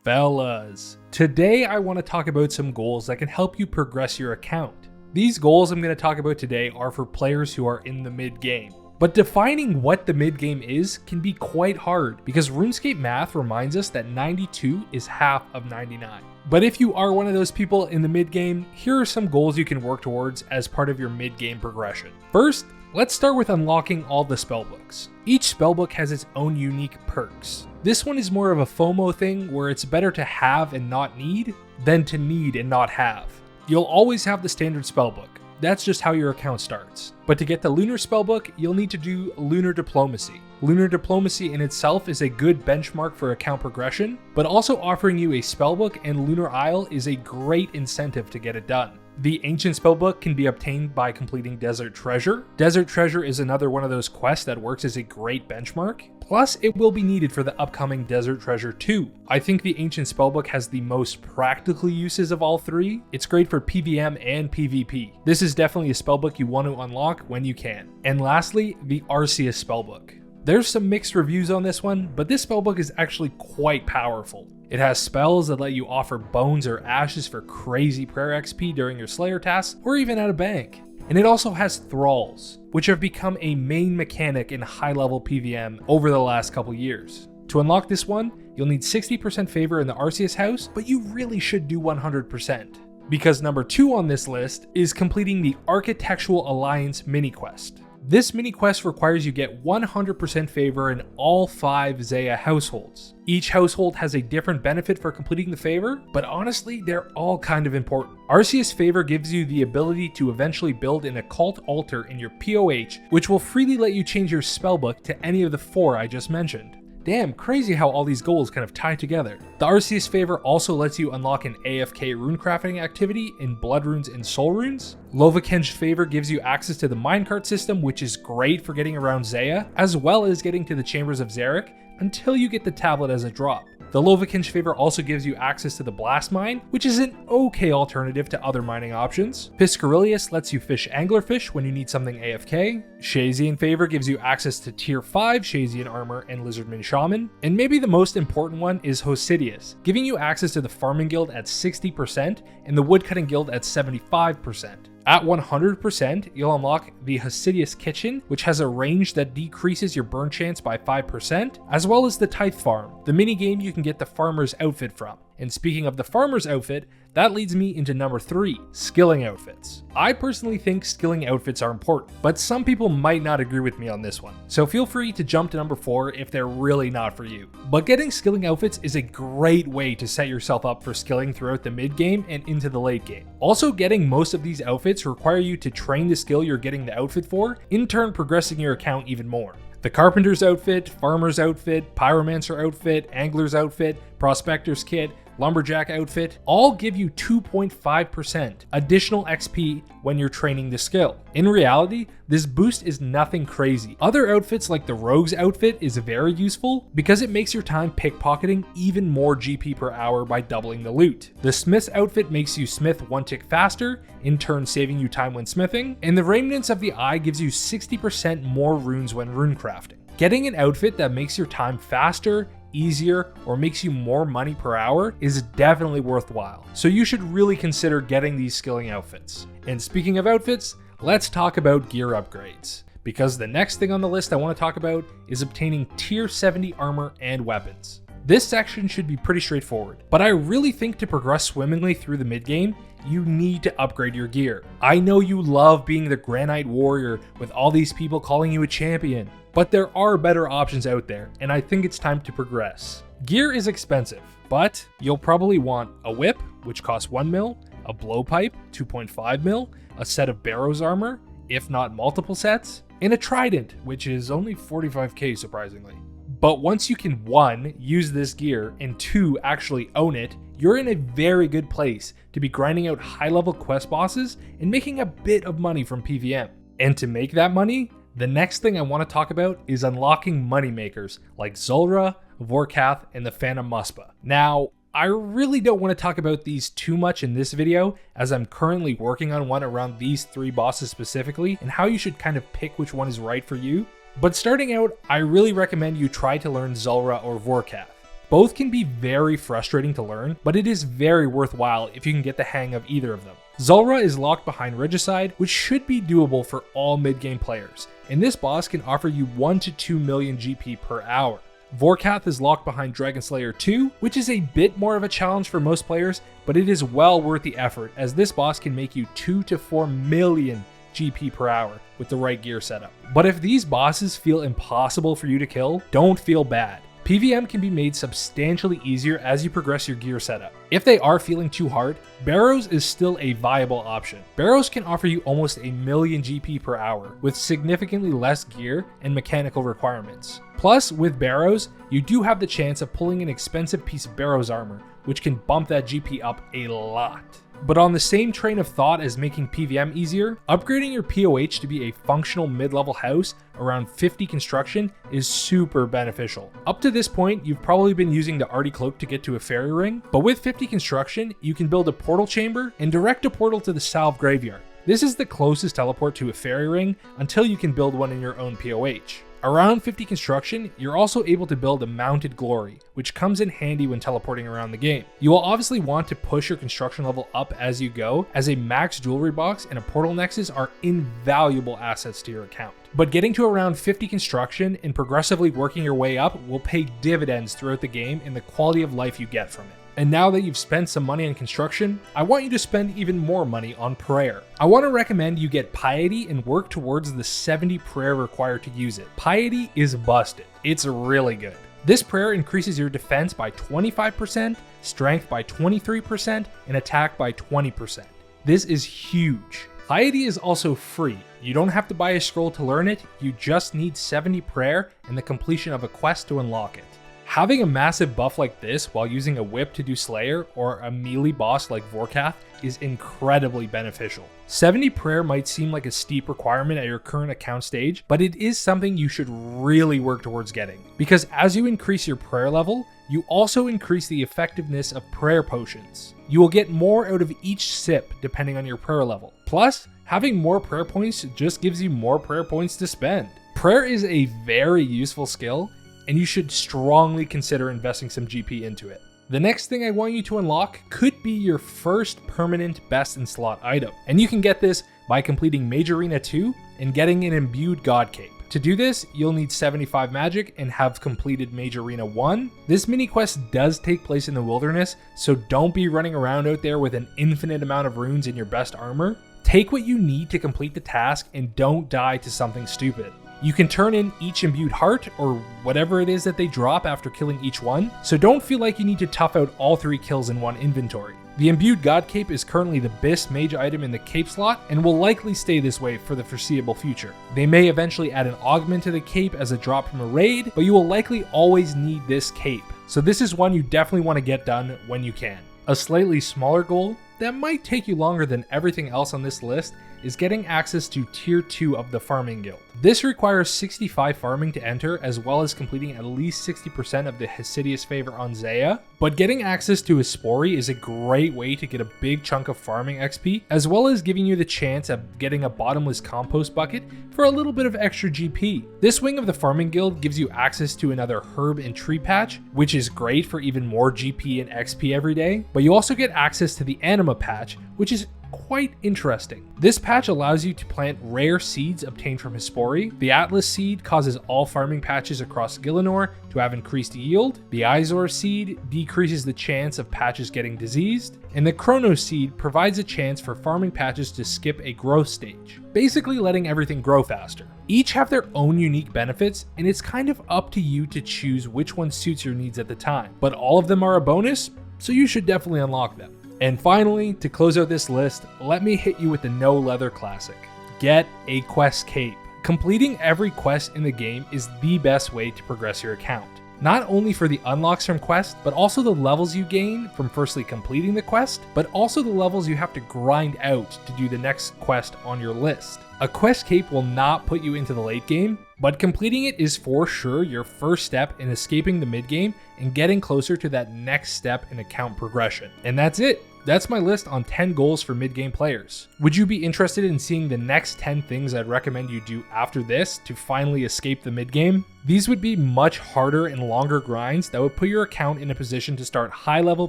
Fellas, today I want to talk about some goals that can help you progress your account. These goals I'm going to talk about today are for players who are in the mid-game. But defining what the mid-game is can be quite hard because RuneScape math reminds us that 92 is half of 99. But if you are one of those people in the mid-game, here are some goals you can work towards as part of your mid-game progression. First, let's start with unlocking all the spellbooks. Each spellbook has its own unique perks. This one is more of a FOMO thing where it's better to have and not need than to need and not have. You'll always have the standard spellbook. That's just how your account starts. But to get the Lunar spellbook, you'll need to do Lunar Diplomacy. Lunar Diplomacy in itself is a good benchmark for account progression, but also offering you a spellbook and Lunar Isle is a great incentive to get it done. The Ancient spellbook can be obtained by completing Desert Treasure. Desert Treasure is another one of those quests that works as a great benchmark. Plus, it will be needed for the upcoming Desert Treasure 2. I think the Ancient spellbook has the most practical uses of all three. It's great for PVM and PvP. This is definitely a spellbook you want to unlock when you can. And lastly, the Arceus spellbook. There's some mixed reviews on this one, but this spellbook is actually quite powerful. It has spells that let you offer bones or ashes for crazy prayer XP during your Slayer tasks, or even at a bank. And it also has thralls, which have become a main mechanic in high-level PVM over the last couple years. To unlock this one, you'll need 60% favor in the Arceus house, but you really should do 100%. Because number 2 on this list is completing the Architectural Alliance mini-quest. This mini-quest requires you get 100% favor in all 5 Zeah households. Each household has a different benefit for completing the favor, but honestly, they're all kind of important. Arceus favor gives you the ability to eventually build an occult altar in your POH, which will freely let you change your spellbook to any of the 4 I just mentioned. Damn, crazy how all these goals kind of tie together. The Arceus favor also lets you unlock an AFK runecrafting activity in Blood Runes and Soul Runes. Lovakeng's favor gives you access to the minecart system, which is great for getting around Zeah, as well as getting to the Chambers of Xeric until you get the tablet as a drop. The Lovakeng's favor also gives you access to the Blast Mine, which is an okay alternative to other mining options. Piscarilius lets you fish anglerfish when you need something AFK. Shazian favor gives you access to tier 5 Shazian armor and Lizardman Shaman. And maybe the most important one is Hosidius, giving you access to the Farming Guild at 60% and the Woodcutting Guild at 75%. At 100%, you'll unlock the Hosidius Kitchen, which has a range that decreases your burn chance by 5%, as well as the Tithe Farm, the minigame you can get the Farmer's Outfit from. And speaking of the Farmer's Outfit, that leads me into number 3, skilling outfits. I personally think skilling outfits are important, but some people might not agree with me on this one. So feel free to jump to number 4 if they're really not for you. But getting skilling outfits is a great way to set yourself up for skilling throughout the mid game and into the late game. Also, getting most of these outfits require you to train the skill you're getting the outfit for, in turn progressing your account even more. The Carpenter's outfit, Farmer's outfit, Pyromancer outfit, Angler's outfit, Prospector's kit, Lumberjack outfit, all give you 2.5% additional XP when you're training the skill. In reality, this boost is nothing crazy. Other outfits like the Rogue's outfit is very useful because it makes your time pickpocketing even more GP per hour by doubling the loot. The Smith's outfit makes you smith 1 tick faster, in turn saving you time when smithing, and the Remnants of the Eye gives you 60% more runes when runecrafting. Getting an outfit that makes your time faster, easier, or makes you more money per hour is definitely worthwhile. So you should really consider getting these skilling outfits. And speaking of outfits, let's talk about gear upgrades. Because the next thing on the list I want to talk about is obtaining tier 70 armor and weapons. This section should be pretty straightforward, but I really think to progress swimmingly through the mid game, you need to upgrade your gear. I know you love being the Granite Warrior with all these people calling you a champion, but there are better options out there, and I think it's time to progress. Gear is expensive, but you'll probably want a whip, which costs 1 mil, a blowpipe, 2.5 mil, a set of Barrows armor, if not multiple sets, and a trident, which is only 45k surprisingly. But once you can 1, use this gear, and 2, actually own it, you're in a very good place to be grinding out high-level quest bosses and making a bit of money from PVM. And to make that money, the next thing I want to talk about is unlocking moneymakers like Zulrah, Vorkath, and the Phantom Muspa. Now, I really don't want to talk about these too much in this video, as I'm currently working on one around these 3 bosses specifically, and how you should kind of pick which one is right for you. But starting out, I really recommend you try to learn Zulrah or Vorkath. Both can be very frustrating to learn, but it is very worthwhile if you can get the hang of either of them. Zulrah is locked behind Regicide, which should be doable for all mid-game players, and this boss can offer you 1 to 2 million GP per hour. Vorkath is locked behind Dragonslayer 2, which is a bit more of a challenge for most players, but it is well worth the effort as this boss can make you 2 to 4 million GP per hour with the right gear setup. But if these bosses feel impossible for you to kill, don't feel bad. PVM can be made substantially easier as you progress your gear setup. If they are feeling too hard, Barrows is still a viable option. Barrows can offer you almost a million GP per hour with significantly less gear and mechanical requirements. Plus, with Barrows, you do have the chance of pulling an expensive piece of Barrows armor, which can bump that GP up a lot. But on the same train of thought as making PVM easier, upgrading your POH to be a functional mid-level house around 50 construction is super beneficial. Up to this point, you've probably been using the Arty Cloak to get to a fairy ring, but with 50 construction, you can build a portal chamber and direct a portal to the Salve Graveyard. This is the closest teleport to a fairy ring until you can build one in your own POH. Around 50 construction, you're also able to build a Mounted Glory, which comes in handy when teleporting around the game. You will obviously want to push your construction level up as you go, as a max jewelry box and a portal nexus are invaluable assets to your account. But getting to around 50 construction and progressively working your way up will pay dividends throughout the game in the quality of life you get from it. And now that you've spent some money on construction, I want you to spend even more money on prayer. I want to recommend you get Piety and work towards the 70 prayer required to use it. Piety is busted. It's really good. This prayer increases your defense by 25%, strength by 23%, and attack by 20%. This is huge. Piety is also free. You don't have to buy a scroll to learn it, you just need 70 prayer and the completion of a quest to unlock it. Having a massive buff like this while using a whip to do Slayer or a melee boss like Vorkath is incredibly beneficial. 70 prayer might seem like a steep requirement at your current account stage, but it is something you should really work towards getting. Because as you increase your prayer level, you also increase the effectiveness of prayer potions. You will get more out of each sip depending on your prayer level. Plus, having more prayer points just gives you more prayer points to spend. Prayer is a very useful skill, and you should strongly consider investing some GP into it. The next thing I want you to unlock could be your first permanent best in slot item, and you can get this by completing Mage Arena 2 and getting an Imbued God Cape. To do this, you'll need 75 magic and have completed Mage Arena 1. This mini quest does take place in the wilderness, so don't be running around out there with an infinite amount of runes in your best armor. Take what you need to complete the task and don't die to something stupid. You can turn in each imbued heart or whatever it is that they drop after killing each one, so don't feel like you need to tough out all 3 kills in one inventory. The Imbued God Cape is currently the best mage item in the cape slot and will likely stay this way for the foreseeable future. They may eventually add an augment to the cape as a drop from a raid, but you will likely always need this cape, so this is one you definitely want to get done when you can. A slightly smaller goal that might take you longer than everything else on this list is getting access to Tier 2 of the Farming Guild. This requires 65 farming to enter, as well as completing at least 60% of the Zeah Favour on Zeah. But getting access to Hespori is a great way to get a big chunk of farming XP, as well as giving you the chance of getting a bottomless compost bucket for a little bit of extra GP. This wing of the Farming Guild gives you access to another herb and tree patch, which is great for even more GP and XP every day, but you also get access to the Anima patch, which is quite interesting. This patch allows you to plant rare seeds obtained from Hespori. The Atlas seed causes all farming patches across Gielinor to have increased yield. The Izor seed decreases the chance of patches getting diseased. And the Chronos seed provides a chance for farming patches to skip a growth stage, basically letting everything grow faster. Each have their own unique benefits, and it's kind of up to you to choose which one suits your needs at the time. But all of them are a bonus, so you should definitely unlock them. And finally, to close out this list, let me hit you with the no leather classic. Get a quest cape. Completing every quest in the game is the best way to progress your account. Not only for the unlocks from quests, but also the levels you gain from firstly completing the quest, but also the levels you have to grind out to do the next quest on your list. A quest cape will not put you into the late game, but completing it is for sure your first step in escaping the mid game and getting closer to that next step in account progression. And that's it. That's my list on 10 goals for mid-game players. Would you be interested in seeing the next 10 things I'd recommend you do after this to finally escape the mid-game? These would be much harder and longer grinds that would put your account in a position to start high-level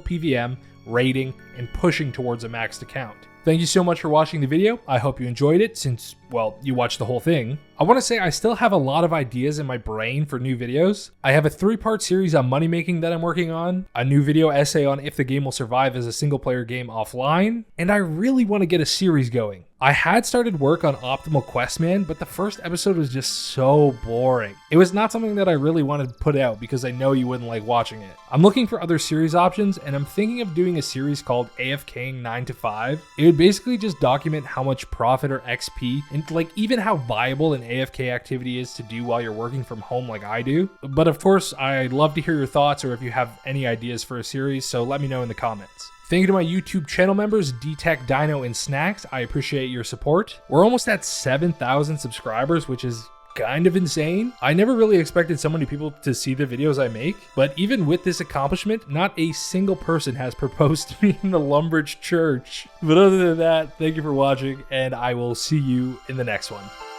PVM, raiding, and pushing towards a maxed account. Thank you so much for watching the video. I hope you enjoyed it since, well, you watched the whole thing. I want to say I still have a lot of ideas in my brain for new videos. I have a 3-part series on money making that I'm working on, a new video essay on if the game will survive as a single player game offline, and I really want to get a series going. I had started work on Optimal Questman, but the first episode was just so boring. It was not something that I really wanted to put out because I know you wouldn't like watching it. I'm looking for other series options, and I'm thinking of doing a series called AFKing 9 to 5. It would basically just document how much profit or XP and like even how viable an AFK activity is to do while you're working from home like I do. But of course, I'd love to hear your thoughts or if you have any ideas for a series, so let me know in the comments. Thank you to my YouTube channel members, DTech, Dino, and Snacks. I appreciate your support. We're almost at 7,000 subscribers, which is kind of insane. I never really expected so many people to see the videos I make, but even with this accomplishment, not a single person has proposed to me in the Lumbridge Church. But other than that, thank you for watching, and I will see you in the next one.